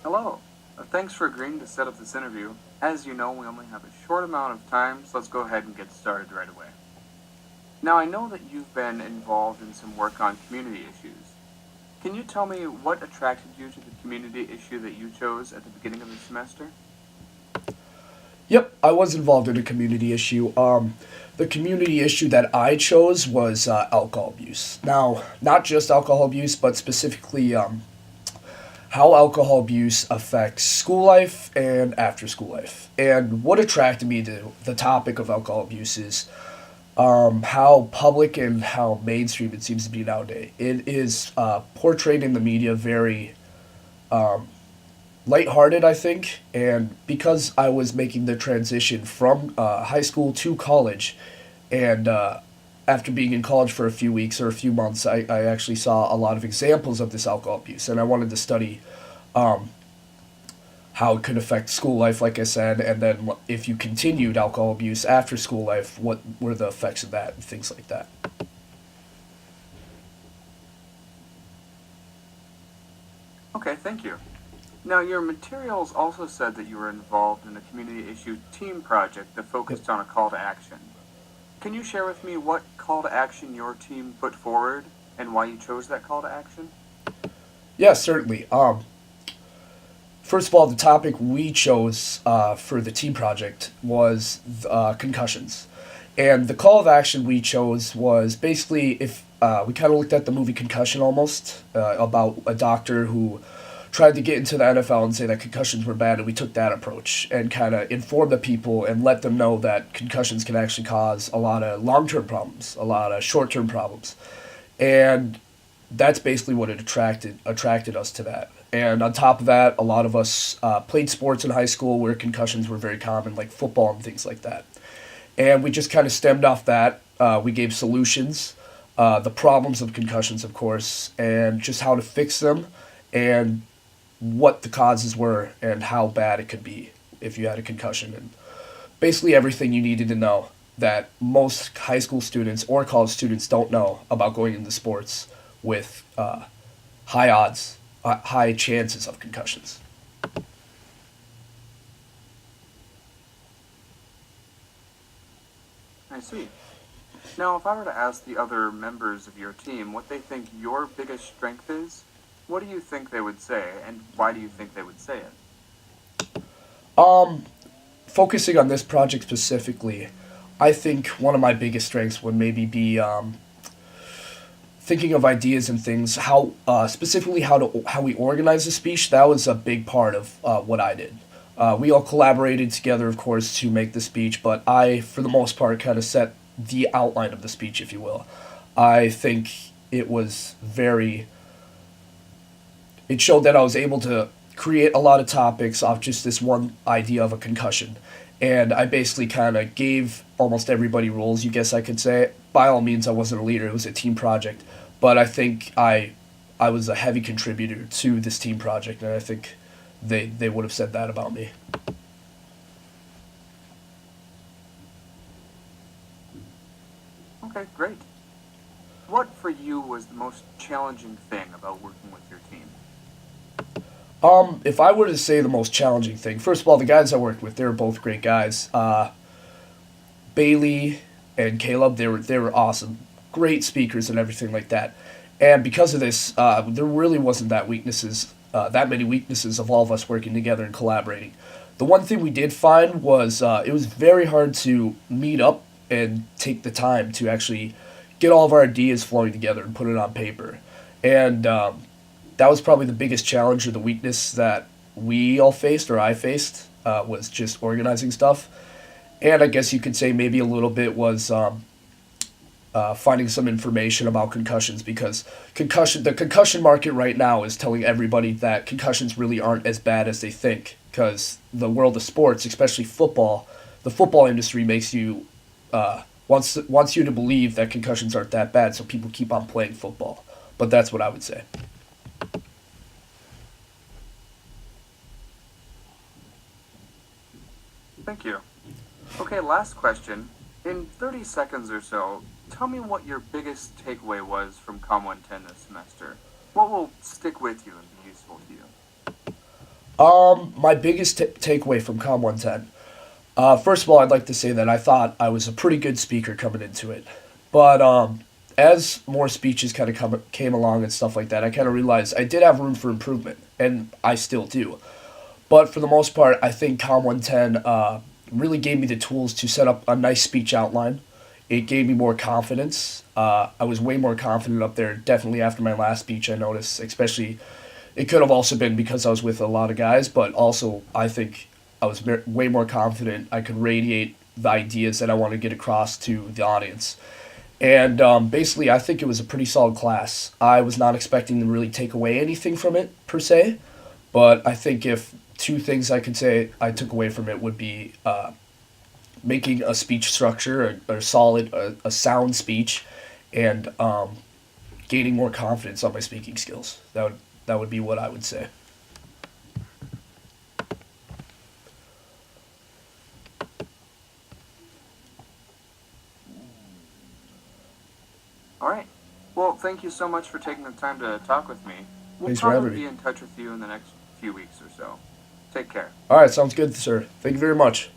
Hello. Thanks for agreeing to set up this interview. As you know, we only have a short amount of time, so let's go ahead and get started right away. Now, I know that you've been involved in some work on community issues. Can you tell me what attracted you to the community issue that you chose at the beginning of the semester? Yep, I was involved in a community issue. The community issue that I chose was alcohol abuse. Now, not just alcohol abuse, but specifically how alcohol abuse affects school life and after school life. And what attracted me to the topic of alcohol abuse is how public and how mainstream it seems to be nowadays. It is portrayed in the media very lighthearted, I think, and because I was making the transition from high school to college, and after being in college for a few weeks or a few months, I actually saw a lot of examples of this alcohol abuse, and I wanted to study how it could affect school life, like I said, and then if you continued alcohol abuse after school life, what were the effects of that, and things like that. Okay, thank you. Now, your materials also said that you were involved in a community issue team project that Yep. focused on a call to action. Can you share with me what call to action your team put forward and why you chose that call to action? Yeah, certainly. First of all, the topic we chose for the team project was concussions. And the call of action we chose was basically if we kind of looked at the movie Concussion almost, about a doctor who tried to get into the NFL and say that concussions were bad, and we took that approach and kind of informed the people and let them know that concussions can actually cause a lot of long term problems, a lot of short term problems. And that's basically what it attracted us to that. And on top of that, a lot of us played sports in high school where concussions were very common, like football and things like that. And we just kind of stemmed off that. We gave solutions, the problems of concussions, of course, and just how to fix them, and what the causes were, and how bad it could be if you had a concussion, and basically everything you needed to know that most high school students or college students don't know about going into sports with high odds, high chances of concussions. I see. Now, if I were to ask the other members of your team what they think your biggest strength is, what do you think they would say, and why do you think they would say it? Um, Focusing on this project specifically, I think one of my biggest strengths would maybe be thinking of ideas and things. How specifically how we organize the speech. That was a big part of what I did. We all collaborated together, of course, to make the speech, but I, for the most part, kind of set the outline of the speech, if you will. I think it was very. It showed that I was able to create a lot of topics off just this one idea of a concussion. And I basically kind of gave almost everybody roles, you guess I could say. By all means, I wasn't a leader, it was a team project. But I think I was a heavy contributor to this team project, and I think they would have said that about me. Okay, great. What for you was the most challenging thing about working with your team? If I were to say the most challenging thing, first of all, the guys I worked with, they were both great guys. Bailey and Caleb, they were awesome, great speakers and everything like that. And because of this, there really wasn't that many weaknesses of all of us working together and collaborating. The one thing we did find was it was very hard to meet up and take the time to actually get all of our ideas flowing together and put it on paper. And that was probably the biggest challenge or the weakness that we all faced or I faced, was just organizing stuff. And I guess you could say maybe a little bit was finding some information about concussions, because the concussion market right now is telling everybody that concussions really aren't as bad as they think, because the world of sports, especially football, the football industry makes you wants you to believe that concussions aren't that bad, so people keep on playing football. But that's what I would say. Thank you. Okay, last question. In 30 seconds or so, tell me what your biggest takeaway was from Com 110 this semester. What will stick with you and be useful to you? My biggest takeaway from Com 110. First of all, I'd like to say that I thought I was a pretty good speaker coming into it, but as more speeches kind of came along and stuff like that, I kind of realized I did have room for improvement, and I still do. But for the most part, I think Com 110 really gave me the tools to set up a nice speech outline. It gave me more confidence. I was way more confident up there, definitely after my last speech, I noticed, especially. It could have also been because I was with a lot of guys, but also I think I was way more confident. I could radiate the ideas that I want to get across to the audience. And basically, I think it was a pretty solid class. I was not expecting to really take away anything from it, per se, but I think if two things I could say I took away from it would be making a speech structure, a solid, a sound speech, and gaining more confidence on my speaking skills. That would be what I would say. All right. Well, thank you so much for taking the time to talk with me. We'll Thanks for having probably me. be in touch with you in the next few weeks or so. Take care. All right, sounds good, sir. Thank you very much.